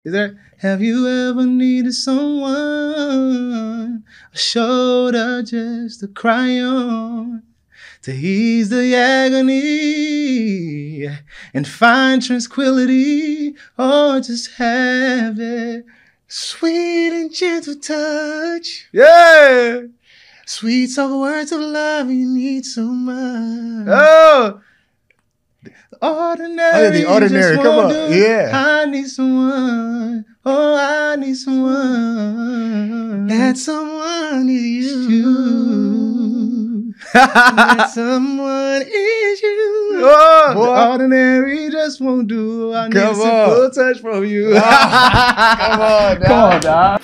Is there? Have you ever needed someone, a shoulder just to cry on, to ease the agony and find tranquility, or just have it sweet and gentle touch? Yeah. Sweet soft words of love you need so much. Oh, ordinary, the ordinary, just come won't on. do. Yeah. I need someone. Oh, I need someone. That someone is you. That someone is you. Oh, Boy. the ordinary just won't do. I need a Come simple on. touch from you. Come on, dog. Come on, dog.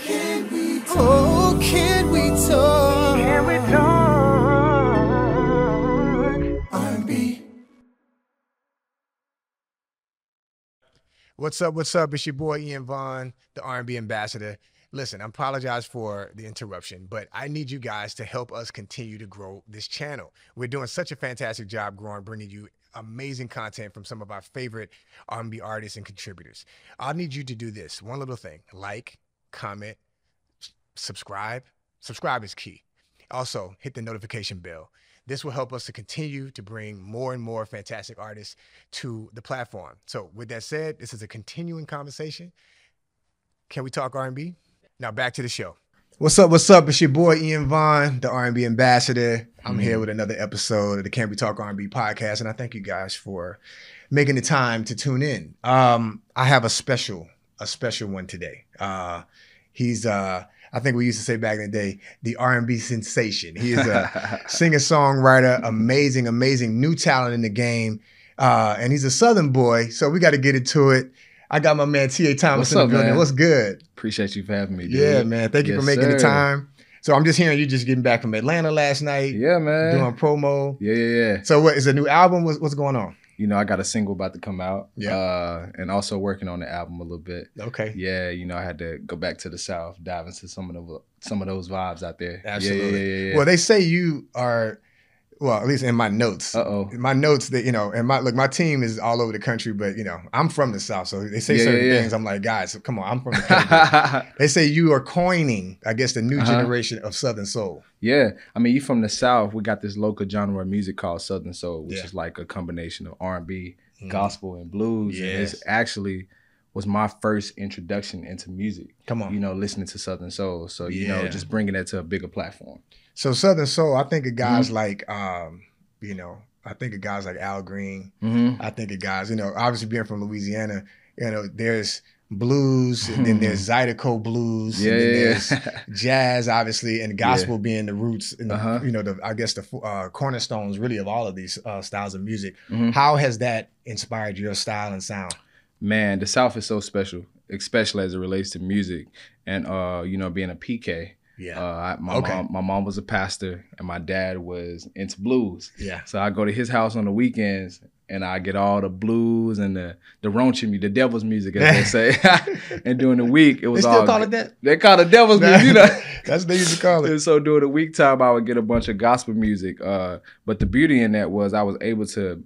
Oh, can we talk? Can we talk? R&B. What's up? What's up? It's your boy Ian Vaughn, the R&B ambassador. Listen, I apologize for the interruption, but I need you guys to help us continue to grow this channel. We're doing such a fantastic job growing, bringing you amazing content from some of our favorite R&B artists and contributors. I need you to do this one little thing: like, comment, subscribe. Subscribe is key. Also, hit the notification bell. This will help us to continue to bring more and more fantastic artists to the platform. So with that said, this is a continuing conversation. Can we talk R&B? Now back to the show. What's up? What's up? It's your boy Ian Vaughn, the R&B ambassador. I'm here with another episode of the Can We Talk R&B podcast, and I thank you guys for making the time to tune in. I have a special one today. He's I think we used to say back in the day, the R&B sensation. He is a singer-songwriter, amazing new talent in the game. And he's a Southern boy, so we got to get into it. I got my man T.A. Thomas in the building. Man? What's good? Appreciate you for having me, dude. Yeah, man. Thank you for making the time. So I'm just hearing you just getting back from Atlanta last night. Yeah, man. Doing promo. Yeah. So what, is a new album? What's going on? You know, I got a single about to come out. Yeah. And also working on the album a little bit. Okay. Yeah, you know, I had to go back to the South, dive into some of those vibes out there. Absolutely. Yeah. Well, they say you are, well, at least in my notes. In my notes that, you know, and my team is all over the country, but you know, I'm from the South. So they say certain things. I'm like, guys, come on, I'm from the country. They say you are coining, I guess, the new generation of Southern soul. Yeah. I mean, you from the South, we got this local genre of music called Southern Soul, which is like a combination of R&B, gospel, and blues. Yes. And it's actually was my first introduction into music. Come on. You know, listening to Southern Soul. So, you know, just bringing that to a bigger platform. So Southern Soul, I think of guys like, you know, I think of guys like Al Green. I think of guys, you know, obviously being from Louisiana, you know, there's blues, and then there's Zydeco blues, and then there's jazz, obviously, and gospel being the roots, and the, you know, I guess the cornerstones really of all of these styles of music. How has that inspired your style and sound? Man, the South is so special, especially as it relates to music, and you know, being a PK. Yeah. My mom was a pastor, and my dad was into blues. Yeah. So I go to his house on the weekends, and I get all the blues and the raunchy, the devil's music, as they say. And during the week, it was they still call it that? They call it devil's music, you know. That's what they used to call it. And so during the week time, I would get a bunch of gospel music. But the beauty in that was I was able to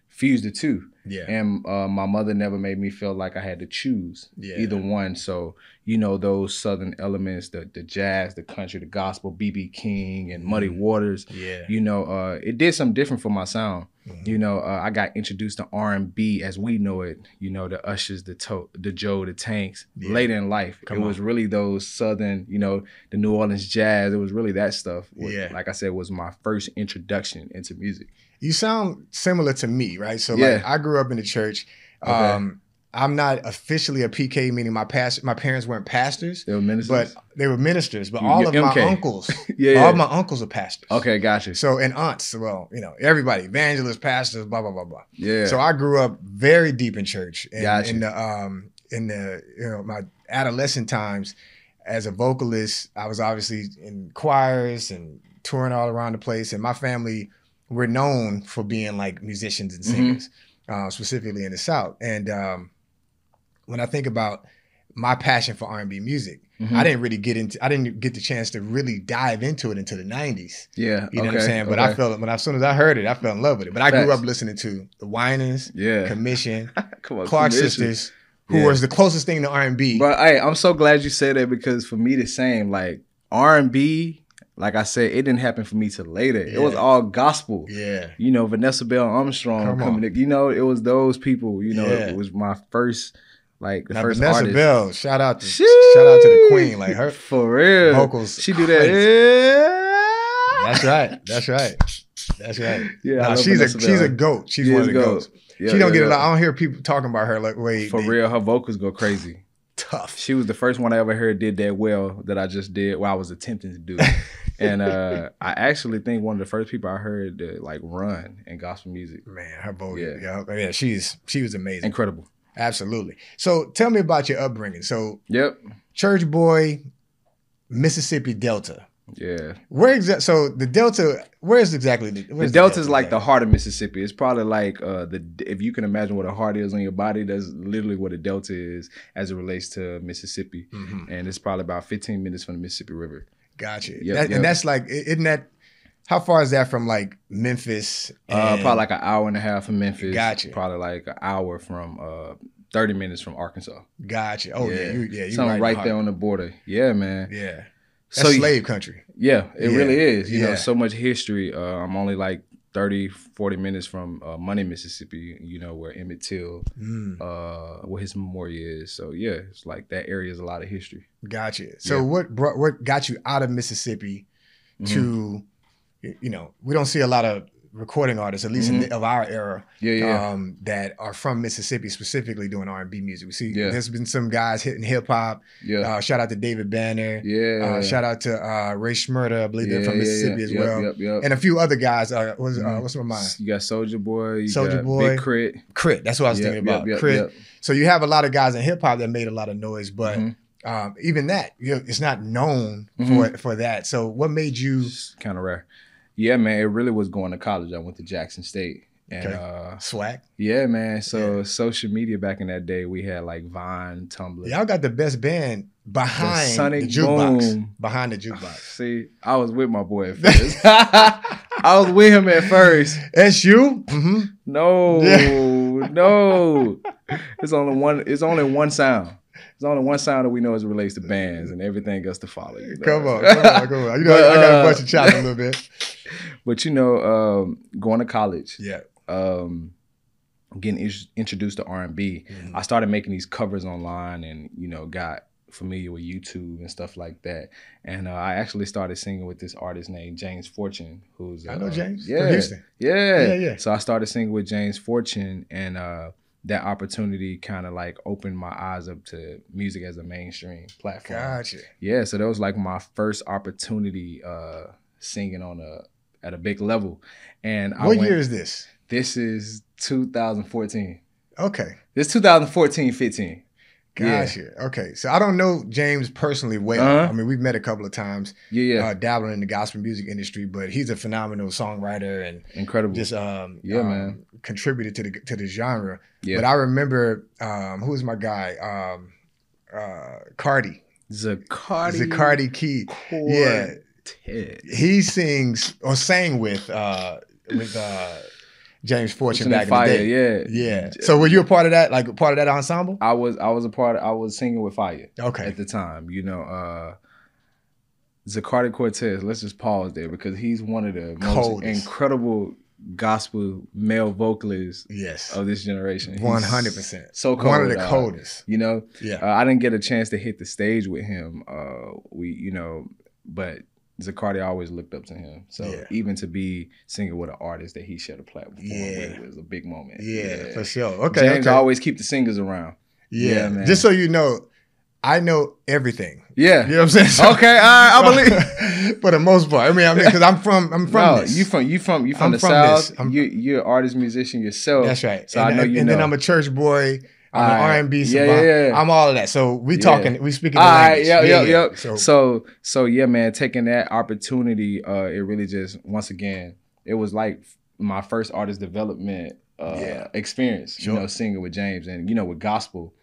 fuse the two. Yeah. And my mother never made me feel like I had to choose either one. So, you know, those Southern elements, the jazz, the country, the gospel, B.B. King and Muddy Waters, you know, it did something different for my sound. You know, I got introduced to R&B as we know it, you know, the Ushers, the Joe, the Tanks. Later in life, it was really those Southern, you know, the New Orleans jazz. It was really that stuff. Like I said, was my first introduction into music. You sound similar to me, right? So like I grew up in the church. I'm not officially a PK, meaning my parents weren't pastors. They were ministers? But they were ministers. But all of my uncles, all of my uncles are pastors. Okay, gotcha. So, and aunts, well, you know, everybody, evangelists, pastors, blah, blah, blah, blah. Yeah. So I grew up very deep in church. And Gotcha. In the, you know, my adolescent times as a vocalist, I was obviously in choirs and touring all around the place. And my family, we're known for being like musicians and singers, specifically in the South. And when I think about my passion for R&B music, I didn't get the chance to really dive into it until the 90s. Yeah. You know what I'm saying? But I felt, as soon as I heard it, I fell in love with it. But I grew up listening to the Winans, Commission, Clark Sisters, who was the closest thing to R&B. But hey, I'm so glad you said that, because for me the same, like R&B, like I said, it didn't happen for me till later. It was all gospel. Yeah. You know, Vanessa Bell Armstrong coming in, you know, it was those people, you know, it was my first, like the first Vanessa artist. Bell, shout out to the queen, like her for real vocals. She do that. That's right. Yeah, no, she's a goat. She's one of the goats. Yeah, she don't get a lot. I don't hear people talking about her like real. Her vocals go crazy. Tough. She was the first one I ever heard did that well that I just did. Well, I was attempting to do. And I actually think one of the first people I heard like run in gospel music. Man, her vocal. Yeah. She was amazing. Incredible. Absolutely. So tell me about your upbringing. So church boy, Mississippi Delta. Yeah. So the Delta, where's exactly the Delta is like the heart of Mississippi. It's probably like if you can imagine what a heart is on your body, that's literally what a Delta is as it relates to Mississippi. And it's probably about 15 minutes from the Mississippi River. Gotcha. And that's like, isn't that, how far is that from like Memphis? Probably like an hour and a half from Memphis. Gotcha. Probably like an hour from 30 minutes from Arkansas. Gotcha. Oh yeah. Something right there on the border. Yeah, man. Yeah. That's slave country. Yeah, it really is. You know, so much history. I'm only like 30, 40 minutes from Money, Mississippi, you know, where Emmett Till, where his memorial is. So yeah, it's like that area is a lot of history. Gotcha. So what got you out of Mississippi to, you know, we don't see a lot of recording artists, at least of our era, that are from Mississippi, specifically doing R&B music. We see there's been some guys hitting hip hop. Shout out to David Banner. Shout out to Ray Schmurda, I believe they're from Mississippi as well. And a few other guys. What's my mind? You got Soulja Boy. You got Big Crit. Crit. That's what I was thinking about. Crit. So you have a lot of guys in hip hop that made a lot of noise, but even that, it's not known for that. So what made you? Kind of rare. Yeah, man, it really was going to college. I went to Jackson State. And swag. Yeah, man. So social media back in that day, we had like Vine, Tumblr. Y'all got the best band behind the jukebox. Behind the jukebox. See, I was with my boy at first. I was with him at first. That's you? No. It's only one sound. There's only one sound that we know as it relates to bands, and everything else to follow. You know? Come on. You know, I got a bunch of chops a little bit. But you know, going to college, getting introduced to R&B, I started making these covers online, and you know, got familiar with YouTube and stuff like that. And I actually started singing with this artist named James Fortune, who's I know James from Houston. Yeah. So I started singing with James Fortune, and that opportunity kind of like opened my eyes up to music as a mainstream platform. Gotcha. Yeah, so that was like my first opportunity singing at a big level. And what year is this? This is 2014. Okay. This 2014-15. Gotcha. Yeah. Okay. So I don't know James personally well. I mean, we've met a couple of times. Dabbling in the gospel music industry, but he's a phenomenal songwriter and incredible. Just man, contributed to the genre. Yeah. But I remember who was my guy? Cardi. Zacardi Key. Yeah. He sings or sang with James Fortune back in the day. Yeah. So were you a part of that? Like a part of that ensemble? I was a part. I was singing with Fire. Okay. At the time, you know, Zacardi Cortez. Let's just pause there because he's one of the most incredible gospel male vocalists of this generation. 100%. So cold. One of the coldest. You know. Yeah. I didn't get a chance to hit the stage with him. But Zacardi always looked up to him. So even to be singing with an artist that he shared a platform with was a big moment. Yeah, for sure. Okay. James always keep the singers around. Yeah, man. Just so you know, I know everything. Yeah. You know what I'm saying? So, okay, I believe. For the most part. I mean, because I'm from this. You from the South. You're an artist, musician yourself. That's right. So I know you know. And then I'm a church boy. I'm an R&B savant. Yeah. I'm all of that. So we speaking the language. Yep. So yeah, man, taking that opportunity, it really just, once again, it was like my first artist development experience, you know, singing with James. And, you know, with gospel,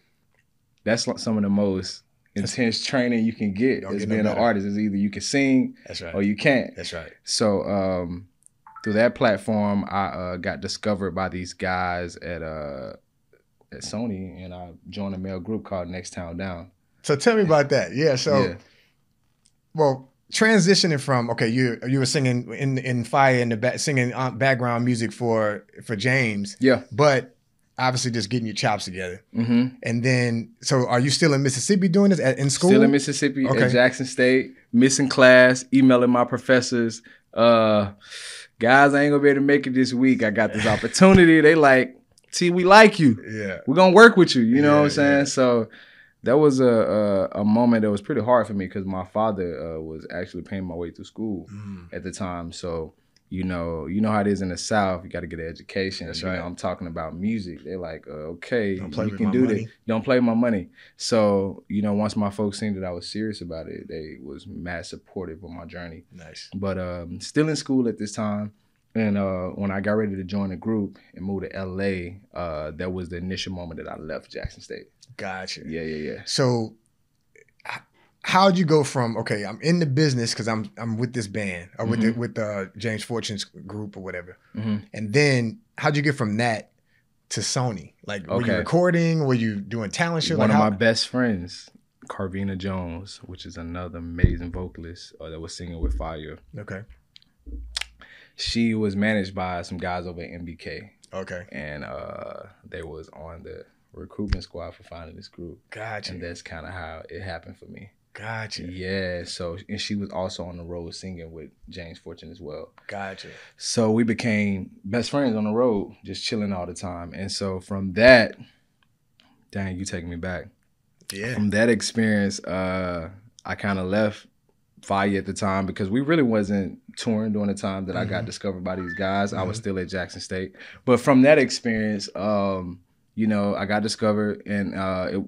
that's like some of the most intense training you can get as being an artist. Is either you can sing or you can't. That's right. So through that platform, I got discovered by these guys at at Sony, and I joined a male group called Next Town Down. So tell me about that. Yeah. So, well, transitioning from you were singing in Fire in the back, singing background music for James. Yeah. But obviously just getting your chops together. Mm-hmm. And then, so are you still in Mississippi doing this in school? Still in Mississippi at Jackson State, missing class, emailing my professors. Guys, I ain't gonna be able to make it this week. I got this opportunity. They like, T, we like you. Yeah. We're gonna work with you. You know what I'm saying? Yeah. So that was a moment that was pretty hard for me because my father was actually paying my way through school at the time. So, you know how it is in the South. You got to get an education. That's right. You know, I'm talking about music. They're like, okay, don't play you with can my do money. this. Don't play with my money. So, once my folks seen that I was serious about it, they was mad supportive of my journey. Nice. But still in school at this time. And when I got ready to join the group and move to LA, that was the initial moment that I left Jackson State. Gotcha. Yeah. So how'd you go from, I'm in the business because I'm with this band or with James Fortune's group or whatever. Mm-hmm. And then how'd you get from that to Sony? Like, were you recording? Were you doing talent shows? One of my best friends, Carvina Jones, which is another amazing vocalist that was singing with Fire. Okay. She was managed by some guys over at MBK. Okay. And they was on the recruitment squad for finding this group. Gotcha. And that's kind of how it happened for me. Gotcha. Yeah. So, and she was also on the road singing with James Fortune as well. Gotcha. So we became best friends on the road, just chilling all the time. And so from that, dang, you taking me back. Yeah. From that experience, I kind of left Fire at the time because we really wasn't touring during the time that I got discovered by these guys. I was still at Jackson State. But from that experience, I got discovered, and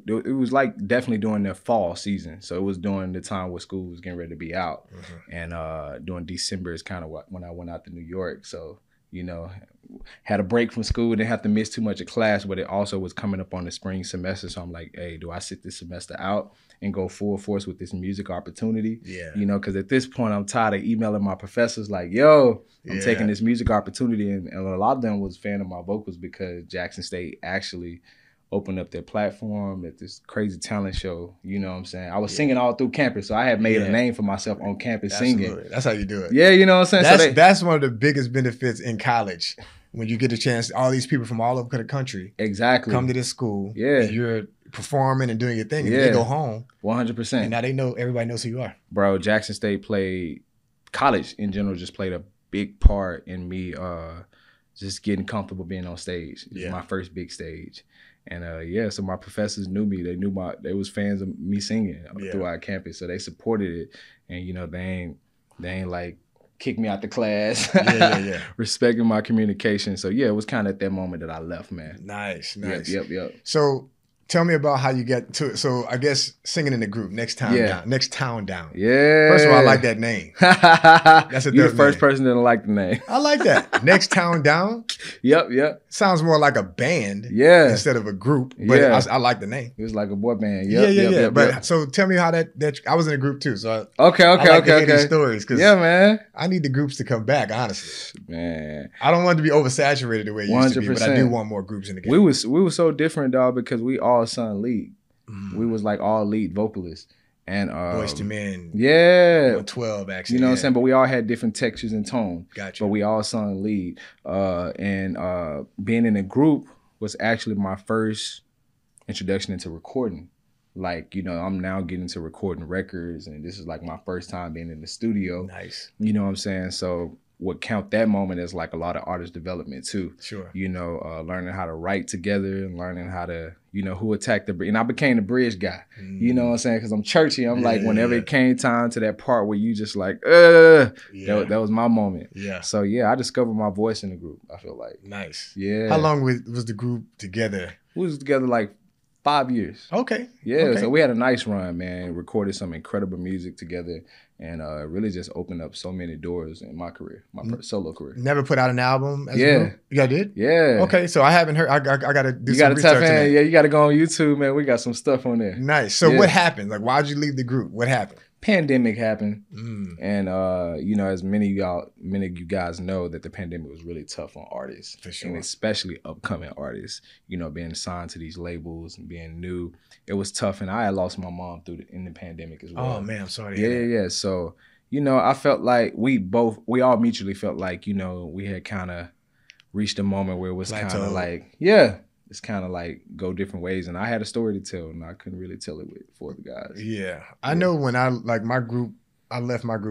it was like definitely during the fall season. So it was during the time where school was getting ready to be out. And during December is kind of when I went out to New York. So, had a break from school, didn't have to miss too much of class, but it also was coming up on the spring semester. So I'm like, hey, do I sit this semester out and go full force with this music opportunity? Yeah. Because at this point, I'm tired of emailing my professors like, yo, I'm taking this music opportunity. And a lot of them was fan of my vocals because Jackson State actually opened up their platform at this crazy talent show. You know what I'm saying? I was singing all through campus. So I had made a name for myself on campus singing. That's how you do it. Yeah, you know what I'm saying? That's one of the biggest benefits in college. When you get a chance, all these people from all over the country come to this school. Yeah. And you're performing and doing your thing. And they go home. 100%. And now everybody knows who you are. Bro, Jackson State college in general just played a big part in me just getting comfortable being on stage. It was my first big stage. And so my professors knew me. They was fans of me singing throughout campus. So they supported it. And they ain't like kick me out the class. Respecting my communication. So it was kind of at that moment that I left, man. Nice. Yep. So tell me about how you get to it. So I guess singing in the group, Next Town Down. Yeah. First of all, I like that name. That's You're the first person that like the name. I like that. Next Town Down. Yep. Sounds more like a band instead of a group. But I like the name. It was like a boy band. Yep. But so tell me how that I was in a group too. So okay. These stories, man. I need the groups to come back, honestly. Man. I don't want it to be oversaturated the way it used to be, but I do want more groups in the game. We were so different, dog, because we all sung lead. We was like all lead vocalists. And Boys to Men. Yeah. 12 actually. You know what I'm saying? But we all had different textures and tone. Gotcha. But we all sung lead. And being in a group was actually my first introduction into recording. Like, I'm now getting into recording records, and this is like my first time being in the studio. Nice. You know what I'm saying? So what count that moment as like a lot of artist development too. Sure. Learning how to write together and learning how to, who attacked the bridge. And I became the bridge guy. You know what I'm saying? Because I'm churchy. I'm like, whenever it came time to that part where you just like, that was my moment. Yeah. So I discovered my voice in the group, I feel like. Nice. Yeah. How long was the group together? We was together like 5 years. Okay. Yeah. Okay. So we had a nice run, man. Recorded some incredible music together. And really just opened up so many doors in my career, my solo career. Never put out an album as a group? You guys did? Yeah. Okay, so I haven't heard. I got to do some research. You got to tap in. Yeah, you got to go on YouTube, man. We got some stuff on there. Nice. So what happened? Like, why'd you leave the group? What happened? pandemic happened, and you know, as many of you guys know, that the pandemic was really tough on artists, for sure, and especially upcoming artists. You know, being signed to these labels and being new, it was tough. And I had lost my mom in the pandemic as well. Oh man, I'm sorry to hear that. Yeah. So you know, I felt like we all mutually felt like, you know, we had kind of reached a moment where it was kind of like, it's kind of like go different ways. And I had a story to tell, and I couldn't really tell it for the guys. Yeah. I know when I left my group,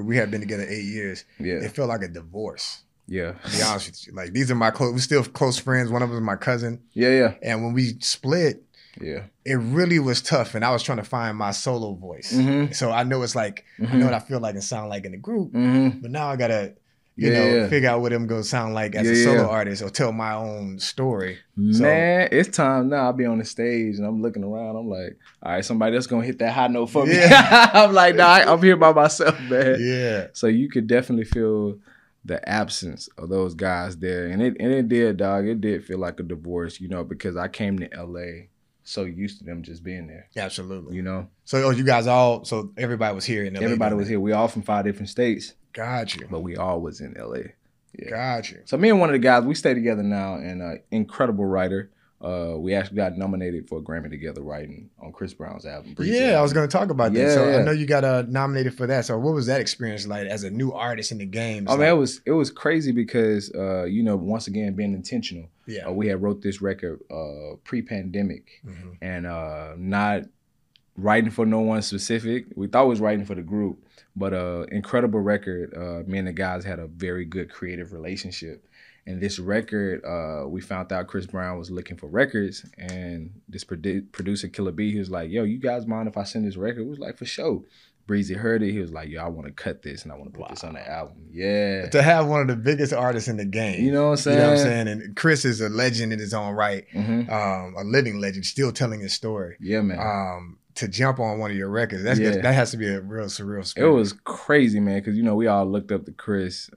we had been together 8 years. Yeah. It felt like a divorce. Yeah. To be honest with you. Like, these are we're still close friends. One of them is my cousin. Yeah. And when we split, it really was tough. And I was trying to find my solo voice. So I know it's like, I know what I feel like and sound like in the group, but now I got to, you know, figure out what I'm going to sound like as a solo artist or tell my own story. Man, it's time now. I'll be on the stage and I'm looking around. I'm like, all right, somebody else going to hit that high note for me. I'm like, nah, I'm here by myself, man. Yeah. So you could definitely feel the absence of those guys there. And it did, dog. It did feel like a divorce, you know, because I came to LA so used to them just being there. Absolutely. You know? So you guys so everybody was here in LA? Everybody was here. We all from 5 different states. Got you. But we all was in LA. Yeah. Got you. So me and one of the guys, we stay together now, and incredible writer. We actually got nominated for a Grammy together writing on Chris Brown's album. Yeah, I was going to talk about that. So I know you got nominated for that. So what was that experience like as a new artist in the game? Man, it was crazy because you know, once again being intentional. Yeah. We had wrote this record pre-pandemic, and not writing for no one specific. We thought it was writing for the group, but incredible record. Me and the guys had a very good creative relationship. And this record, we found out Chris Brown was looking for records, and this producer, Killer B, he was like, yo, you guys mind if I send this record? We was like, for sure. Breezy heard it. He was like, yo, I want to cut this and I want to put this on the album. Yeah. To have one of the biggest artists in the game. You know what I'm saying? You know what I'm saying? And Chris is a legend in his own right, a living legend, still telling his story. Yeah, man. To jump on one of your records, that has to be a real surreal experience. It was crazy, man, because, you know, we all looked up to Chris.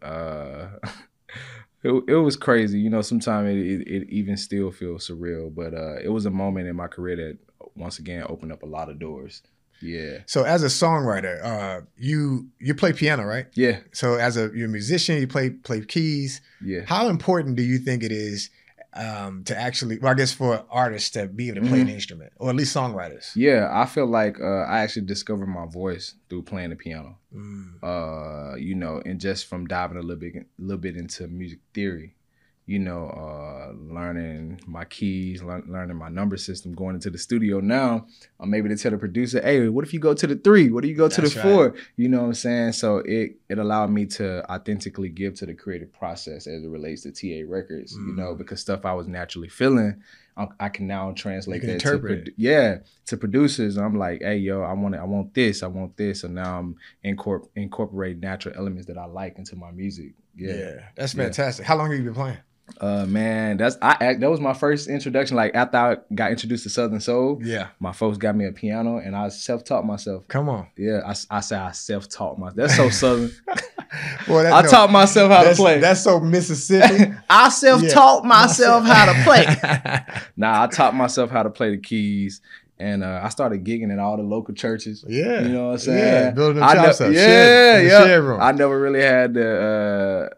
It was crazy. You know, sometimes it even still feels surreal, but it was a moment in my career that, once again, opened up a lot of doors. Yeah. So as a songwriter, you play piano, right? Yeah. So you're a musician, you play keys. Yeah. How important do you think it is to actually, well, I guess for artists to be able to play an instrument, or at least songwriters? Yeah, I feel like I actually discovered my voice through playing the piano. You know, and just from diving a little bit into music theory, you know, learning my keys, learning my number system, going into the studio now, I'm able to tell the producer, hey, what if you go to the 3? What do you go to the 4? Right. You know what I'm saying? So it allowed me to authentically give to the creative process as it relates to TA Records, you know, because stuff I was naturally feeling, I can now translate that to producers. I'm like, hey, yo, I want this. So now I'm incorporating natural elements that I like into my music. Yeah, that's fantastic. How long have you been playing? Man, that was my first introduction. Like, after I got introduced to Southern Soul, my folks got me a piano, and I self-taught myself. Come on. Yeah, I say I self-taught myself. That's so Southern. Boy, I taught myself how to play. That's so Mississippi. I self-taught myself how to play. Nah, I taught myself how to play the keys. And I started gigging at all the local churches. Yeah. You know what I'm saying? Yeah, building them chops up. I never really had to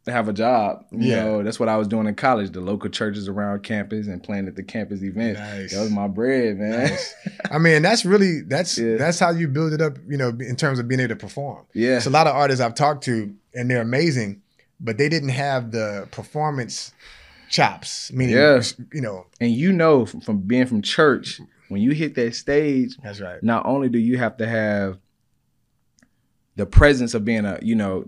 have a job. You know, that's what I was doing in college, the local churches around campus and playing at the campus events. Nice. That was my bread, man. Nice. I mean, that's how you build it up, you know, in terms of being able to perform. Yeah. It's a lot of artists I've talked to, and they're amazing, but they didn't have the performance chops, meaning, you know. And you know, from being from church, when you hit that stage, that's right. Not only do you have to have the presence of being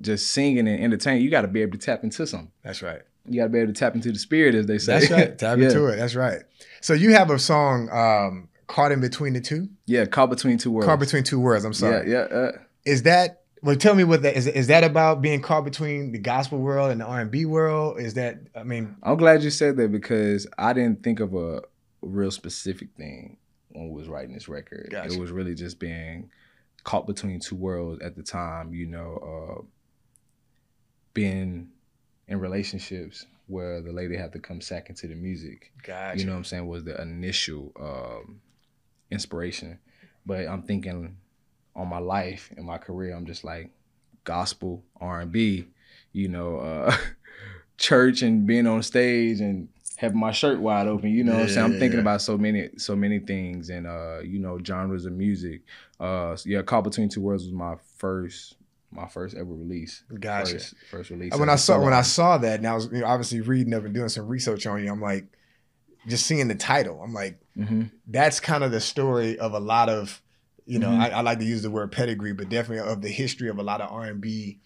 just singing and entertaining, you got to be able to tap into something. That's right. You got to be able to tap into the spirit, as they say. That's right. Tap into it. That's right. So you have a song, Caught in Between the Two? Yeah, Caught Between Two Worlds. Caught Between Two Worlds. I'm sorry. Yeah. Is that, well, tell me what that is. Is that about being caught between the gospel world and the R&B world? Is that, I mean. I'm glad you said that, because I didn't think of a real specific thing when we was writing this record. Gotcha. It was really just being caught between two worlds at the time, you know, being in relationships where the lady had to come second to the music. Gotcha. You know what I'm saying, was the initial inspiration. But I'm thinking on my life and my career, I'm just like gospel, R&B, you know, church and being on stage and having my shirt wide open, you know what I'm saying? I'm thinking about so many things and, you know, genres of music. Caught Between Two Worlds was my first ever release. Gotcha. First release. And when I saw that, and I was obviously reading up and doing some research on you, I'm like, just seeing the title, I'm like, that's kind of the story of a lot of, you know, I like to use the word pedigree, but definitely of the history of a lot of R&B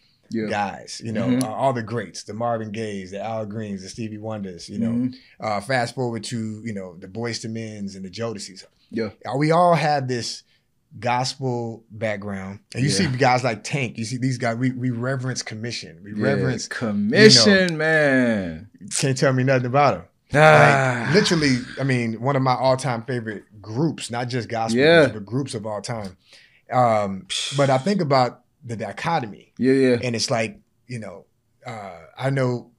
guys, you know, all the greats, the Marvin Gayes, the Al Greens, the Stevie Wonders, you know, fast forward to, you know, the Boyz II Men's and the Jodeci's. Yeah. We all have this gospel background. And you see guys like Tank, you see these guys, we reverence Commission. We reverence Commission, you know, man. Can't tell me nothing about him. Like, literally, I mean, one of my all-time favorite groups, not just gospel groups, but groups of all time. But I think about the dichotomy. And it's like, you know, I know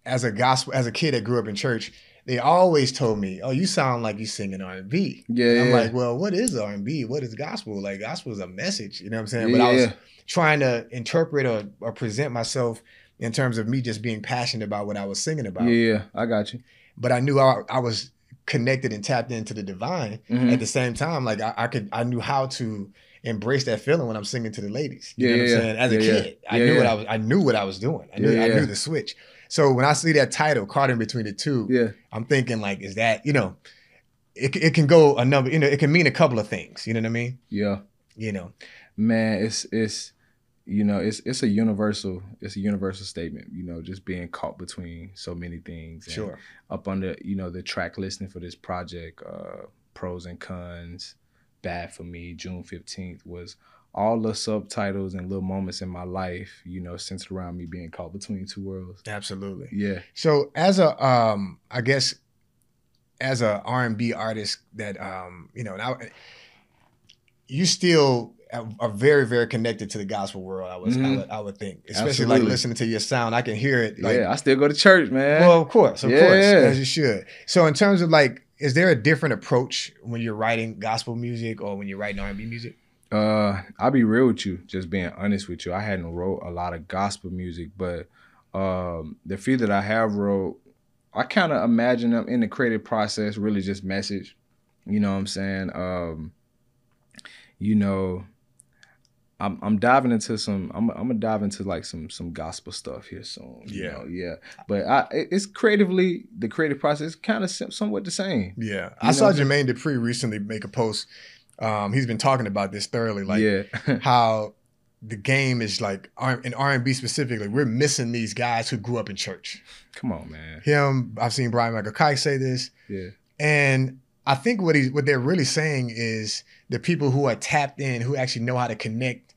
as a kid that grew up in church, they always told me, "Oh, you sound like you singing R&B." I'm like, well, what is R&B? What is gospel? Like, gospel is a message, you know what I'm saying? But I was trying to interpret or present myself in terms of me just being passionate about what I was singing about. Yeah, I got you. But I knew I was connected and tapped into the divine at the same time. Like I knew how to embrace that feeling when I'm singing to the ladies. You know what I'm saying? As a kid, I knew what I was doing. I knew the switch. So when I see that title, Caught in Between the Two, I'm thinking like, is that, you know, it can go a number, you know, it can mean a couple of things. You know what I mean? Yeah. You know, man, it's you know, it's a universal statement, you know, just being caught between so many things. And up on the, you know, the track listing for this project, Pros and Cons, Bad for Me, June 15th, was all the subtitles and little moments in my life, you know, centered around me being caught between two worlds. Absolutely. Yeah. So as a, I guess, as a R&B artist that, you know, now you still are very, very connected to the gospel world. I would think, especially like listening to your sound, I can hear it. Like, I still go to church, man. Well, of course, as you should. So in terms of like, is there a different approach when you're writing gospel music or when you're writing R&B music? I'll be real with you, just being honest with you. I hadn't wrote a lot of gospel music, but the few that I have wrote, I kind of imagine them in the creative process, really just message. You know what I'm saying? You know, I'm diving into I'm gonna dive into like some gospel stuff here soon. You know? But it's creatively, the creative process is kind of somewhat the same. Yeah, I saw Jermaine Dupri recently make a post. He's been talking about this thoroughly, like how the game is like, in R&B specifically, we're missing these guys who grew up in church. Come on, man. I've seen Brian Michael Kite say this. And I think what they're really saying is the people who are tapped in, who actually know how to connect,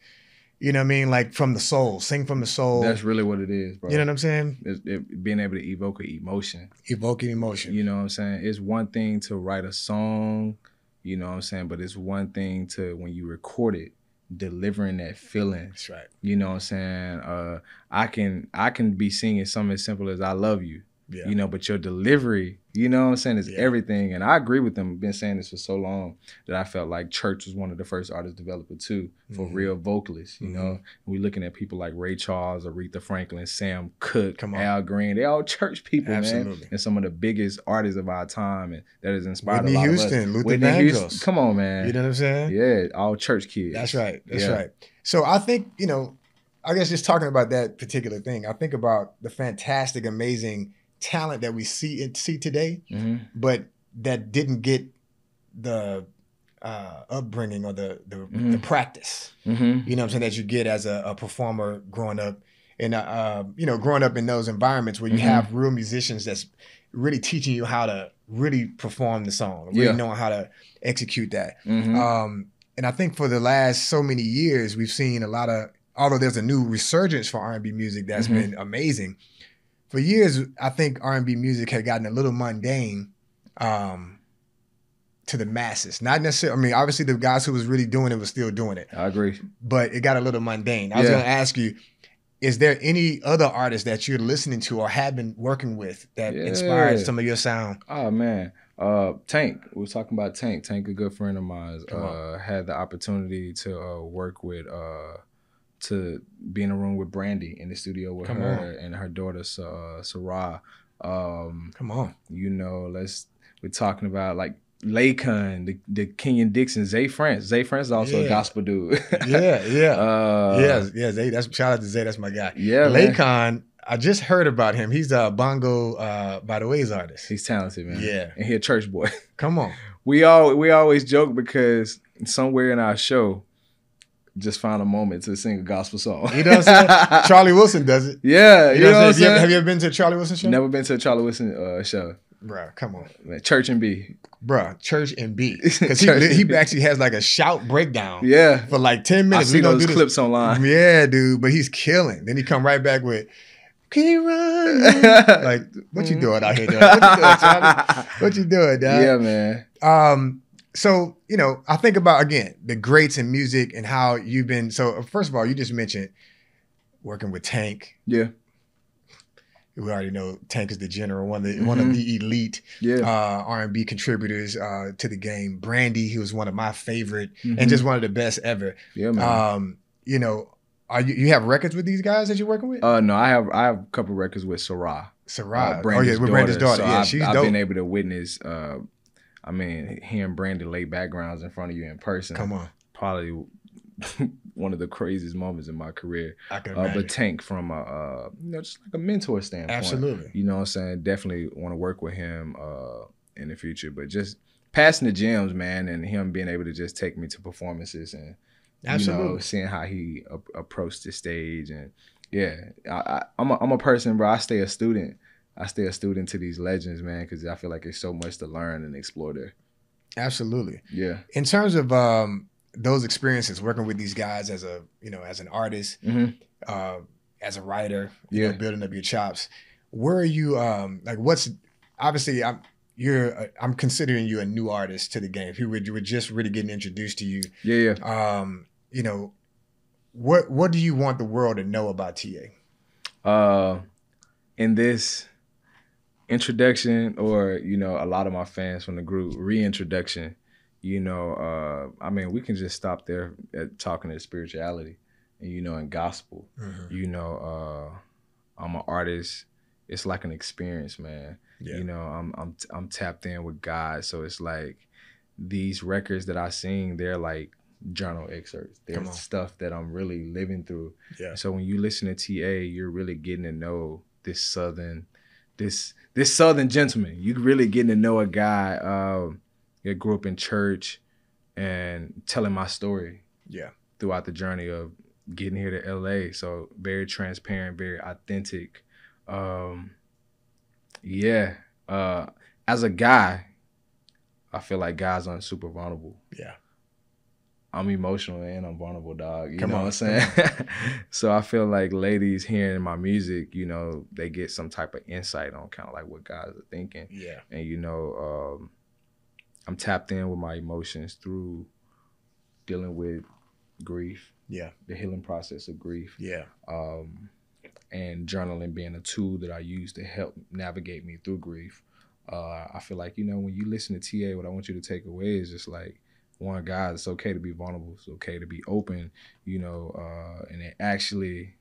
you know what I mean? Like from the soul, sing from the soul. That's really what it is, bro. You know what I'm saying? Being able to evoke an emotion. Evoking emotion. You know what I'm saying? It's one thing to write a song, you know what I'm saying? But it's one thing to, when you record it, delivering that feeling. That's right. You know what I'm saying? I can be singing something as simple as I love you. You know, but your delivery, you know what I'm saying, is everything. And I agree with them. I've been saying this for so long that I felt like church was one of the first artist developer too, for real vocalists, you know. We're looking at people like Ray Charles, Aretha Franklin, Sam Cooke, Al Green. They all church people, man. And some of the biggest artists of our time, and that has inspired Whitney a lot Houston, of us. Luther Whitney Vandross. Houston. Come on, man. You know what I'm saying? Yeah, all church kids. That's right. That's right. So I think, you know, I guess just talking about that particular thing, I think about the fantastic, amazing talent that we see today, but that didn't get the upbringing or the practice. You know what I'm saying, that you get as a performer growing up, and you know, growing up in those environments where you have real musicians that's really teaching you how to really perform the song, really knowing how to execute that. And I think for the last so many years, we've seen a lot of, although there's a new resurgence for R&B music that's been amazing. For years, I think R&B music had gotten a little mundane to the masses. Not necessarily, I mean, obviously the guys who was really doing it was still doing it. I agree. But it got a little mundane. I was going to ask you, is there any other artists that you're listening to or have been working with that inspired some of your sound? Oh, man. Tank. We were talking about Tank. Tank, a good friend of mine, had the opportunity to work with, to be in a room with Brandy in the studio with her and her daughter, Sarah. Come on. You know, we're talking about like Laycon, the Kenyon Dixon, Zay France. Zay France is also a gospel dude. Yeah. Zay. Shout out to Zay. That's my guy. Yeah, Laycon. I just heard about him. He's a Bongo by the Ways artist. He's talented, man. Yeah. And he a church boy. Come on. We always joke because somewhere in our show, just found a moment to sing a gospel song. You know what I'm saying? Charlie Wilson does it. Yeah. You know what I'm saying? Have you ever been to a Charlie Wilson show? Never been to a Charlie Wilson show. Bruh, come on. Man, Church and B. Bruh, Church and B. Because he actually has like a shout breakdown. Yeah. For like 10 minutes. I see those clips online. Yeah, dude. But he's killing. Then he come right back with, keep running. Like, what you doing out here, dog? What you doing, Charlie? What you doing, dog? Yeah, man. So, you know, I think about, again, the greats in music and how you've been. So, first of all, you just mentioned working with Tank. Yeah. We already know Tank is the general, one of the elite R&B contributors to the game. Brandy, he was one of my favorite and just one of the best ever. Yeah, man. You know, you have records with these guys that you're working with? No, I have a couple records with Sarah. Brandy's with Brandy's daughter. So yeah, she's dope. I've been able to witness. I mean, hearing Brandy lay backgrounds in front of you in person. Come on. Probably one of the craziest moments in my career. I can imagine. But Tank from just like a mentor standpoint. Absolutely. You know what I'm saying? Definitely want to work with him in the future. But just passing the gems, man, and him being able to just take me to performances and seeing how he approached the stage. And yeah, I'm a person, bro. I stay a student to these legends, man, because I feel like there's so much to learn and explore there. Absolutely. Yeah. In terms of those experiences, working with these guys as an artist, as a writer, you know, building up your chops, where are you? Obviously, I'm considering you a new artist to the game. If you were just really getting introduced to you, you know, what do you want the world to know about TA? In this introduction, or you know, a lot of my fans from the group reintroduction, you know, I mean, we can just stop there at talking to spirituality and, you know, and gospel. You know, I'm an artist. It's like an experience, man. Yeah. You know, I'm tapped in with God, so it's like these records that I sing, they're like journal excerpts. They're stuff that I'm really living through. Yeah. So when you listen to TA, you're really getting to know this southern gentleman. You're really getting to know a guy that grew up in church and telling my story. Yeah. Throughout the journey of getting here to LA. So very transparent, very authentic. As a guy, I feel like guys aren't super vulnerable. Yeah. I'm emotional and I'm vulnerable, dog. You know what I'm saying? So I feel like ladies hearing my music, you know, they get some type of insight on kind of like what guys are thinking. Yeah. And, you know, I'm tapped in with my emotions through dealing with grief. Yeah. The healing process of grief. Yeah. And journaling being a tool that I use to help navigate me through grief. I feel like, you know, when you listen to TA, what I want you to take away is just like, one, guys, it's okay to be vulnerable. It's okay to be open, you know, and it actually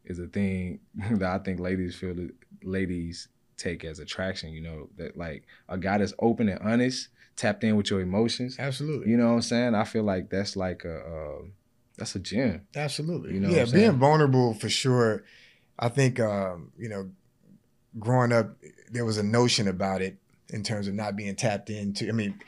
is a thing that I think ladies take as attraction, you know, that like a guy that's open and honest, tapped in with your emotions. Absolutely. You know what I'm saying? I feel like that's like that's a gem. Absolutely. You know yeah, being vulnerable for sure. I think, you know, growing up, there was a notion about it in terms of not being tapped into. I mean,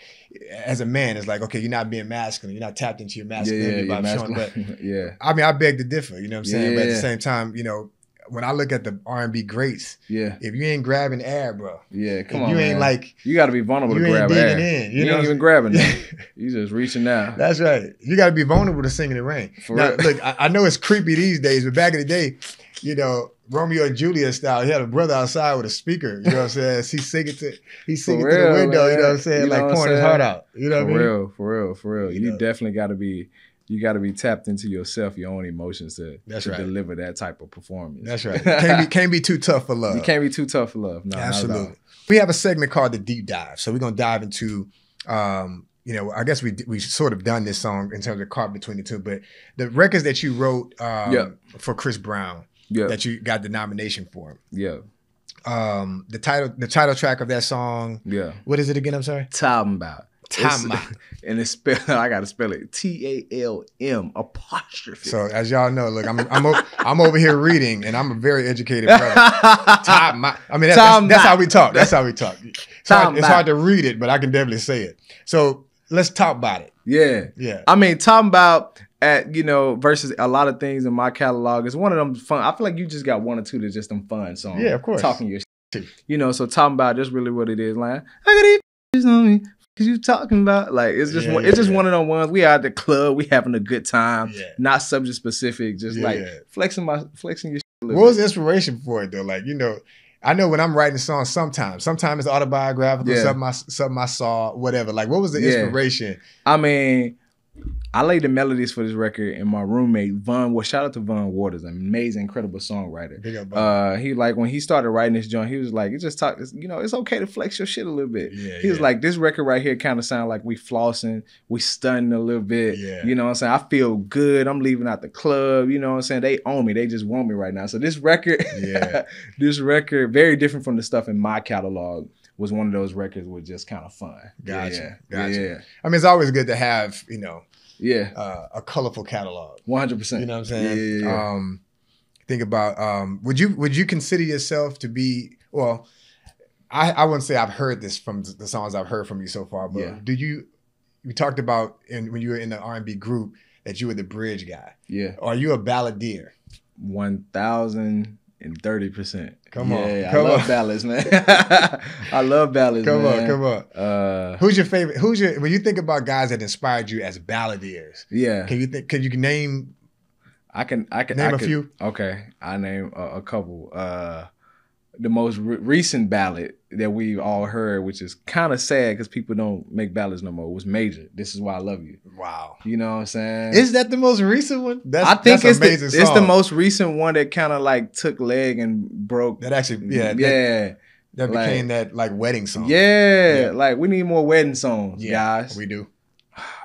as a man, it's like, okay, you're not being masculine. You're not tapped into your masculinity by showing. But I mean, I beg to differ. You know what I'm saying? But at the same time, you know, when I look at the R&B greats, if you ain't grabbing air, bro, come on, you ain't man. Like you got to be vulnerable to grab air. You ain't even grabbing that. You just reaching out. That's right. You got to be vulnerable to sing in the rain. Now, look, I know it's creepy these days, but back in the day, you know, Romeo and Juliet style. He had a brother outside with a speaker. You know what I'm saying? He's singing to the window. Man. You know what I'm saying? You like pouring his heart out. You know what I mean? For real. You definitely got to be you got to be tapped into yourself, your own emotions to right. deliver that type of performance. That's right. Can't be too tough for love. You can't be too tough for love. No, absolutely. We have a segment called the deep dive. So we're gonna dive into, you know, I guess we sort of done this song in terms of caught between the two, but the records that you wrote for Chris Brown, that you got the nomination for. Yeah. The title track of that song. Yeah. What is it again? I'm sorry. Talking about. And it's spelled. I gotta spell it TALM apostrophe. So as y'all know, look, I'm over here reading, and I'm a very educated brother. I mean, that's how we talk. That's how we talk. It's hard to read it, but I can definitely say it. So let's talk about it. Yeah, yeah. I mean, talking about versus a lot of things in my catalog is one of them fun. I feel like you just got one or two that's just them fun songs. Yeah, of course. Talking your shit. So talking about just really what it is. Like, I got these on me. Cause you talking about like it's just one of them ones. We out at the club, we having a good time, not subject specific, just flexing your shit. What was the inspiration for it though? Like, I know when I'm writing songs, sometimes it's autobiographical, something I saw, whatever. Like, what was the inspiration? I mean, I laid the melodies for this record, and my roommate Von. Well, shout out to Von Waters, an amazing, incredible songwriter. He like when he started writing this joint, he was like, "It just talk, it's okay to flex your shit a little bit." He was like, "This record right here kind of sound like we flossing, we stunning a little bit." You know what I'm saying? I feel good. I'm leaving out the club. You know what I'm saying? They own me. They just want me right now. So this record, this record, very different from the stuff in my catalog. Was one of those records with just kind of fun. Gotcha. I mean, it's always good to have, a colorful catalog. 100%. You know what I'm saying? Yeah. Think about, would you consider yourself to be, well, I wouldn't say I've heard this from the songs I've heard from you so far, but you talked about when you were in the R&B group that you were the bridge guy. Yeah. Are you a balladeer? 1,030%. Come on. I love ballads, man. I love ballads, man. Come on. Who's your favorite? When you think about guys that inspired you as balladeers? Yeah. Can you name? I can name a few. Okay, I name a couple. The most recent ballad that we've all heard, which is kind of sad because people don't make ballads no more, was Major. This Is Why I Love You. Wow. You know what I'm saying? Is that the most recent one? I think it's the most recent one that kind of like took leg and broke. That actually, that became that like wedding song. Yeah, like we need more wedding songs, guys. We do.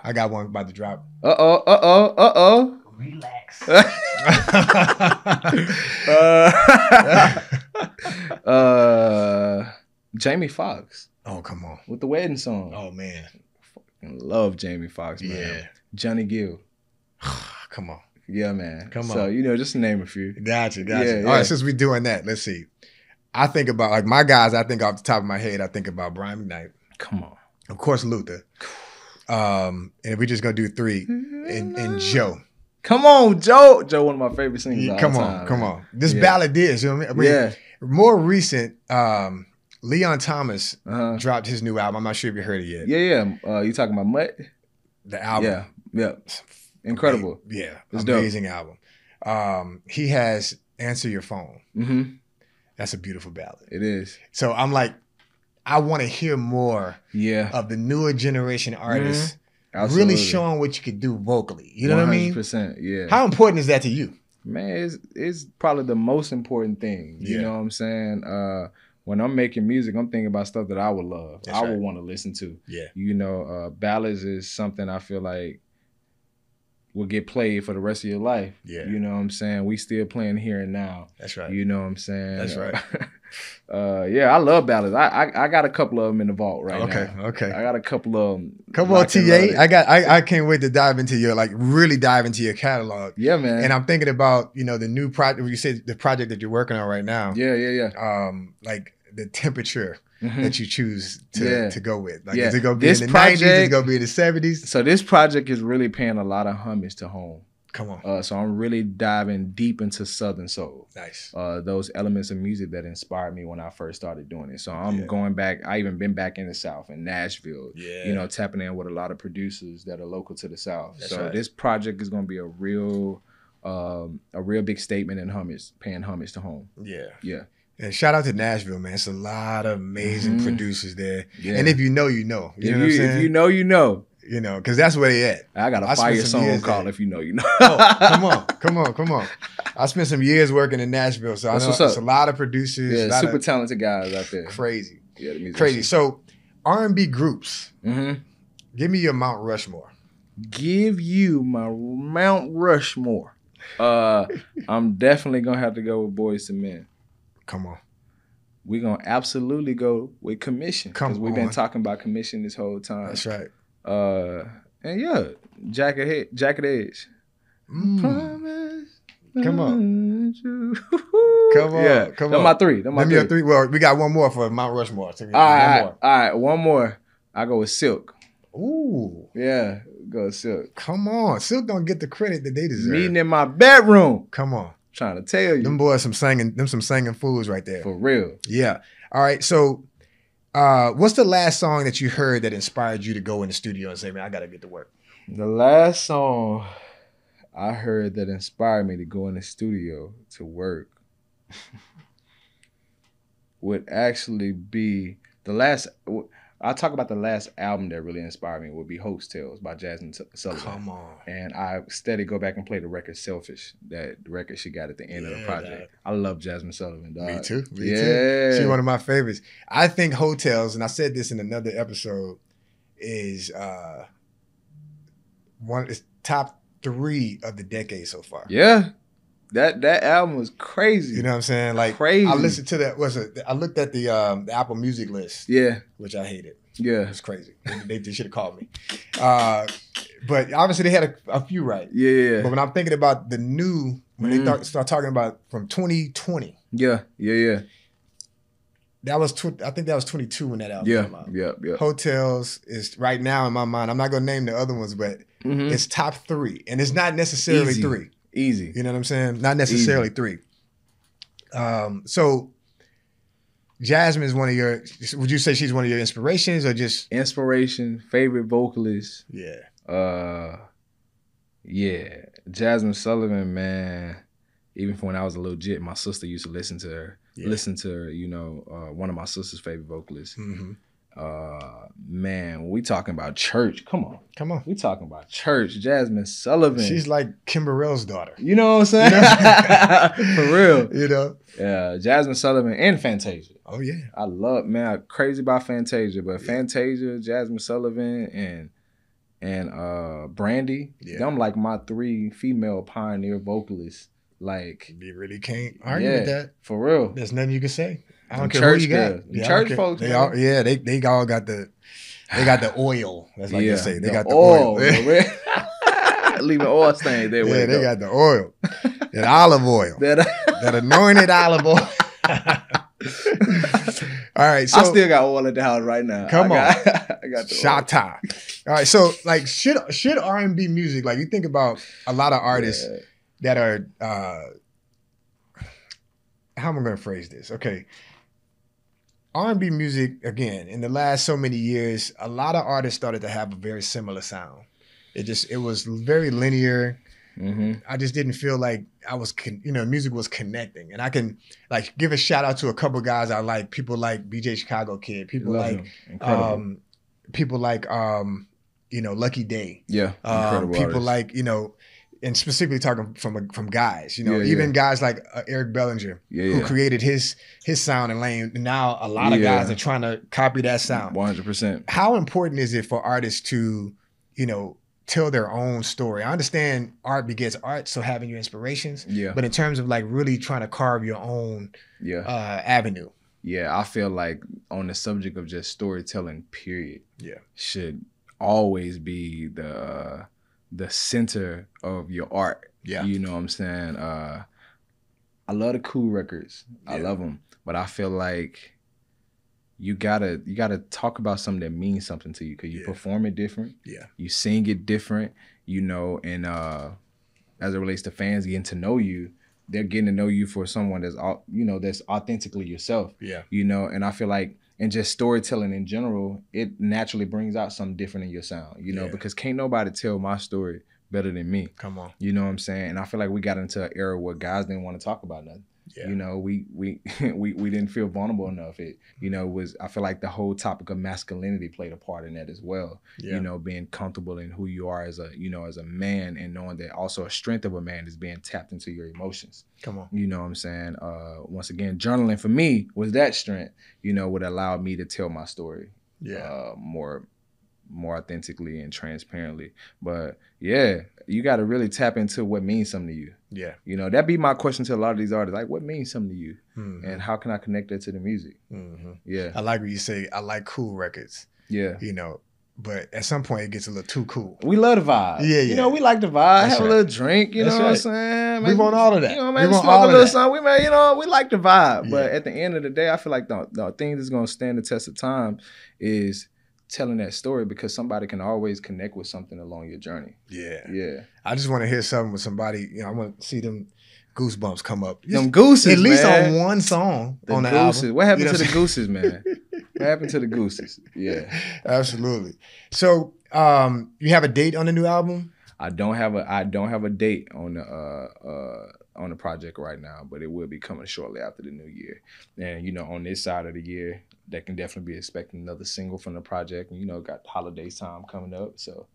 I got one about to drop. Relax. Jamie Foxx. Oh, come on. With the wedding song. Oh, man. Fucking love Jamie Foxx, man. Yeah. Johnny Gill. Come on. Yeah, man. Come on. So, just to name a few. Gotcha. Yeah, all right, since we're doing that, let's see. I think about, like, my guys, I think off the top of my head, I think about Brian McKnight. Come on. Of course, Luther. And if we're just going to do three, and Joe. Come on, Joe. Joe, one of my favorite singers of all time. Come on. This balladeers, you know what I mean? More recent, Leon Thomas dropped his new album. I'm not sure if you heard it yet. Yeah. You talking about Mutt? The album. Yeah. Incredible. Yeah. It's amazing album. He has Answer Your Phone. Mm-hmm. That's a beautiful ballad. It is. So I'm like, I want to hear more of the newer generation artists really showing what you could do vocally. You know what I mean? 100%, yeah. How important is that to you? Man, it's probably the most important thing. You know what I'm saying? When I'm making music, I'm thinking about stuff that I would love. I would want to listen to. Yeah. Ballads is something I feel like will get played for the rest of your life. Yeah. You know what I'm saying? We still playing here and now. That's right. You know what I'm saying? That's right. I love ballads. I got a couple of them in the vault right now. Okay. I got a couple of them. Come on, TA. I can't wait to dive into really dive into your catalog. Yeah, man. And I'm thinking about, the new project, you said the project that you're working on right now. Yeah. Like the temperature that you choose to go with. Like, is it going to be in the 90s? Is it going to be in the 70s? So this project is really paying a lot of homage to home. Come on. So I'm really diving deep into Southern soul. Nice. Those elements of music that inspired me when I first started doing it. So I'm going back. I even been back in the South, in Nashville. Yeah. Tapping in with a lot of producers that are local to the South. This project is going to be a real big statement in paying homage to home. Yeah. Yeah. And shout out to Nashville, man. It's a lot of amazing producers there. Yeah. And if you know, you know. You know what I'm saying? If you know, you know. You know, because that's where they at. I got a fire song called If You Know, You Know. Oh, come on. I spent some years working in Nashville, so I know it's a lot of producers. Yeah, super talented guys out there. Crazy. Yeah, the music. Crazy. So R&B groups. Mm-hmm. Give me your Mount Rushmore. Give you my Mount Rushmore. I'm definitely gonna have to go with Boyz II Men. Come on. We're gonna absolutely go with Commission. Because we've been talking about Commission this whole time. That's right. And yeah, Jacket Edge. Promise. Come on. Yeah, come on. Them my three. Them your three. Well, we got one more for Mount Rushmore. So all right, one more. I go with Silk. Ooh. Yeah, go with Silk. Come on. Silk don't get the credit that they deserve. Meeting in my bedroom. Come on. Trying to tell you. Them boys some singing fools right there. For real. Yeah. All right. So what's the last song that you heard that inspired you to go in the studio and say, man, I gotta get to work? The last song I heard that inspired me to go in the studio to work would actually be I'll talk about the last album that really inspired me would be Hoax Tales by Jasmine Sullivan. Come on. And I steady go back and play the record Selfish, the record she got at the end of the project. I love Jasmine Sullivan, dog. Me too. She's one of my favorites. I think Hotels, and I said this in another episode, is it's top 3 of the decade so far. Yeah. That album was crazy. You know what I'm saying? Like crazy. I listened to that. I looked at the Apple Music list. Yeah, which I hated. Yeah, it was crazy. They should have called me. But obviously they had a few right. Yeah. But when I'm thinking about the new, when they start talking about from 2020. Yeah. That was I think that was 22 when that album came out. Yeah. Hotels is right now in my mind. I'm not gonna name the other ones, but it's top 3, and it's not necessarily 3. Easy. You know what I'm saying? Not necessarily 3. So Jasmine is one of your, would you say she's one of your inspirations or just? Inspiration, favorite vocalist. Yeah. Yeah. Jasmine Sullivan, man. Even from when I was a little jit, my sister used to listen to her. You know, one of my sister's favorite vocalists. Mm-hmm. Man, when we talking about church, come on. We talking about church. Jasmine Sullivan. She's like Kim Burrell's daughter. You know what I'm saying? For real. You know? Yeah, Jasmine Sullivan and Fantasia. Oh yeah. I'm crazy about Fantasia, but Fantasia, Jasmine Sullivan, and Brandy, them like my 3 female pioneer vocalists. Like you really can't argue with that. For real. There's nothing you can say. I don't care who you got. Church folks. They all got the oil. That's like they say. They got the oil. Leaving oil stains there. Yeah, they got the oil. That olive oil. That anointed olive oil. All right. So I still got oil at the house right now. Come on. I got the shot time. All right. So like should R&B music, like you think about a lot of artists that are how am I gonna phrase this? Okay. R&B music, again, in the last so many years, a lot of artists started to have a very similar sound. It was very linear. Mm-hmm. I just didn't feel like music was connecting. And I can like give a shout out to a couple guys I like. People like BJ Chicago Kid. People like Lucky Day. Yeah. People artists. Like, and specifically talking from guys, even guys like Eric Bellinger, who created his sound and lane. Now a lot of guys are trying to copy that sound. 100%. How important is it for artists to, tell their own story? I understand art begets art, so having your inspirations. Yeah. But in terms of like really trying to carve your own avenue. Yeah, I feel like on the subject of just storytelling, period. Yeah. Should always be the center of your art. Yeah. You know what I'm saying? I love the cool records. I love them. But I feel like you gotta talk about something that means something to you, because you perform it different. Yeah. You sing it different, and as it relates to fans getting to know you, they're getting to know you for someone that's that's authentically yourself. Yeah. And I feel like, and just storytelling in general, it naturally brings out something different in your sound, because can't nobody tell my story better than me. Come on. You know what I'm saying? And I feel like we got into an era where guys didn't want to talk about nothing. You know, we didn't feel vulnerable enough. It, you know, I feel like the whole topic of masculinity played a part in that as well. You know, being comfortable in who you are as a, you know, as a man, and knowing that also a strength of a man is being tapped into your emotions. Come on. You know what I'm saying? Once again, journaling for me was that strength, you know, would allow me to tell my story more authentically and transparently. But yeah, you got to really tap into what means something to you. Yeah. You know, that'd be my question to a lot of these artists. Like, what means something to you? And how can I connect that to the music? Yeah. I like what you say. I like cool records. Yeah. You know, but at some point it gets a little too cool. We love the vibe. Yeah, You know, we like the vibe. That's have a little drink, you know what I'm saying? We want all of that. You know, We man, want smoke all a of little that. something. You know, we like the vibe. Yeah. But at the end of the day, I feel like the thing that's going to stand the test of time is telling that story, because somebody can always connect with something along your journey. Yeah. Yeah. I just want to hear something with somebody. You know, I want to see them goosebumps come up. Them gooses, at least man. on one song on the gooses. album. What happened You know to the gooses, man? What happened to the gooses? Yeah. Absolutely. So, you have a date on the new album? I don't have a date on the project right now, but it will be coming shortly after the new year. And you know, on this side of the year, that can definitely be expecting another single from the project. And you know, got holidays time coming up, so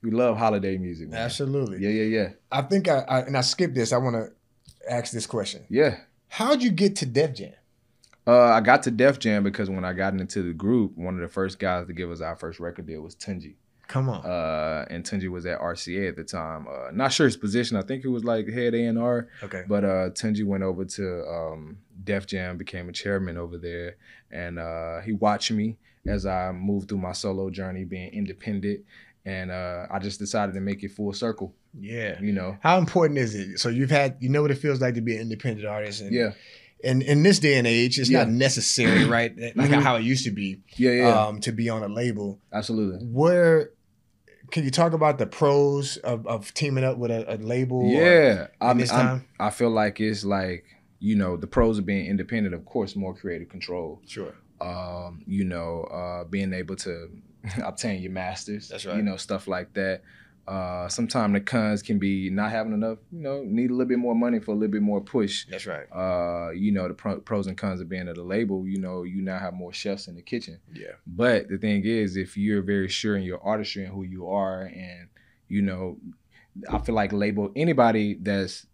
we love holiday music, man. Absolutely. Yeah. I think I skipped this. I want to ask this question. Yeah. How'd you get to Def Jam? I got to Def Jam because when I got into the group, one of the first guys to give us our first record deal was Tunji. Come on. And Tunji was at RCA at the time. Not sure his position. I think he was like head A&R. Okay. But Tunji went over to Def Jam, became a chairman over there. And he watched me as I moved through my solo journey, being independent. And I just decided to make it full circle. Yeah. You know. How important is it? So you know what it feels like to be an independent artist. And, yeah. And in this day and age, it's not necessary, right? Like how it used to be. Yeah. To be on a label. Absolutely. Can you talk about the pros of teaming up with a label? Yeah. I feel like it's like, you know, the pros of being independent, of course, more creative control. Sure. You know, being able to obtain your masters. That's right. You know, stuff like that. Sometimes the cons can be not having enough, you know, need a little bit more money for a little bit more push. That's right. You know, the pros and cons of being at a label, you know, you now have more chefs in the kitchen. Yeah. But the thing is, if you're very sure in your artistry and who you are, and, you know, I feel like anybody that's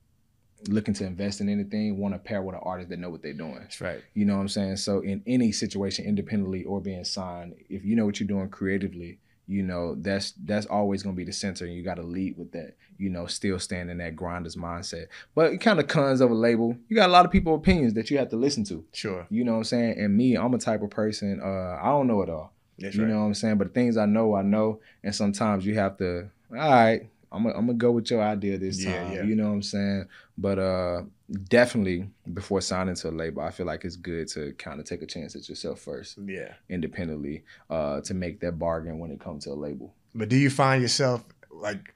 looking to invest in anything want to pair with an artist that know what they're doing. That's right. You know what I'm saying? So in any situation, independently or being signed, if you know what you're doing creatively, you know, that's always going to be the center, and you got to lead with that, you know, still staying in that grinder's mindset. But it kind of cons of a label, you got a lot of people's opinions that you have to listen to. Sure. You know what I'm saying? And me, I'm a type of person, I don't know it all. That's you right. know what I'm saying? But the things I know. And sometimes you have to, all right, I'm gonna go with your idea this time. Yeah. You know what I'm saying? But definitely before signing to a label, I feel like it's good to kind of take a chance at yourself first. Yeah. Independently, to make that bargain when it comes to a label. But do you find yourself, like,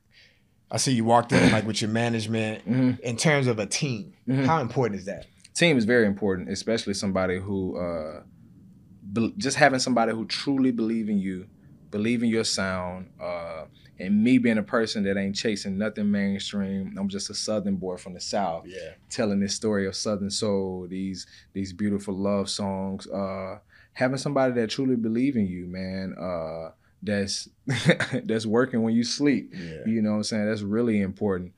I see you walked in like with your management, in terms of a team, how important is that? Team is very important, especially somebody who just having somebody who truly believe in you, believe in your sound, and me being a person that ain't chasing nothing mainstream. I'm just a Southern boy from the South, telling this story of Southern soul, these beautiful love songs. Having somebody that truly believe in you, man, that's working when you sleep. Yeah. You know what I'm saying? That's really important.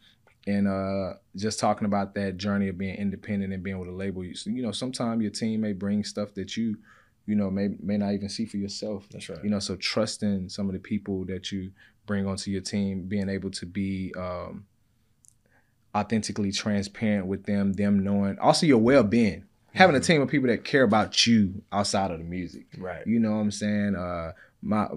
And just talking about that journey of being independent and being with a label, you know, sometimes your team may bring stuff that you know, may not even see for yourself. That's right. You know, so trusting some of the people that you bring onto your team, being able to be authentically transparent with them knowing, also your well-being. Having a team of people that care about you outside of the music. Right. You know what I'm saying? My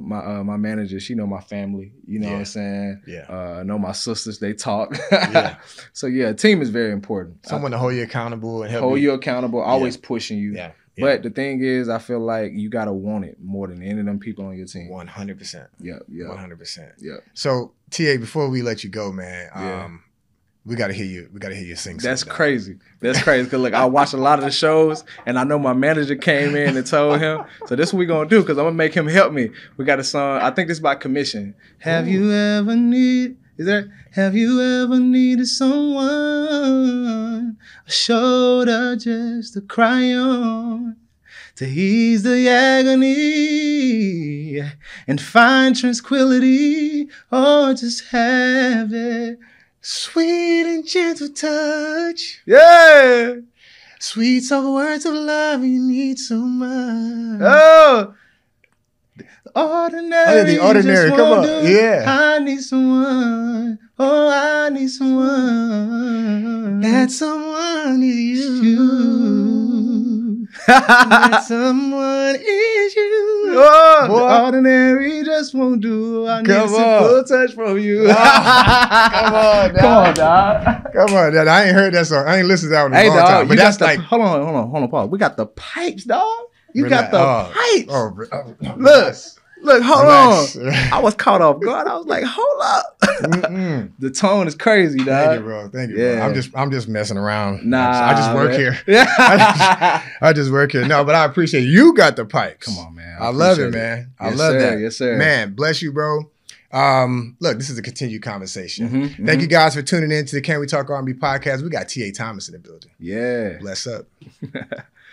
manager, she know my family. You know what I'm saying? Yeah. I know my sisters, they talk. Yeah. So yeah, team is very important. Someone to hold you accountable and help hold you accountable, always pushing you. Yeah. But the thing is, I feel like you gotta want it more than any of them people on your team. 100%. Yeah. 100%. Yeah. So TA, before we let you go, man, we gotta hear you. We gotta hear you sing. That's crazy. That's crazy. Cause look, I watch a lot of the shows, and I know my manager came in and told him. So this is what we gonna do, cause I'm gonna make him help me. We got a song. I think this is by Commission. Have you ever need? Is there? Have you ever needed someone, a shoulder just to cry on, to ease the agony and find tranquility, or just have it sweet and gentle touch? Yeah. Sweet soft words of love you need so much. Oh. The ordinary. The ordinary. Come on. Yeah. I need someone. Oh, I need someone. That someone is you. That someone is you. Oh, the ordinary just won't do. I need a simple touch from you. Come on, dog. Come on, dog. Come on, dog. I ain't heard that song. I ain't listened to that one in a long time. But that's like, hold on, Paul. We got the pipes, dog. You got the pipes. Look, hold on. I was caught off guard. I was like, hold up. The tone is crazy, dog. Thank you, bro. Thank you, bro. I'm just messing around. Nah, I just work here. I just work here. No, but I appreciate you got the pipes. Come on, man. I love it, man. I love that. Yes, sir. Man, bless you, bro. Look, this is a continued conversation. Thank you guys for tuning in to the Can We Talk R&B podcast. We got T.A. Thomas in the building. Yeah. Bless up.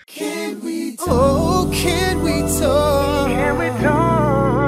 Can we talk? Oh, can we talk? Can we talk?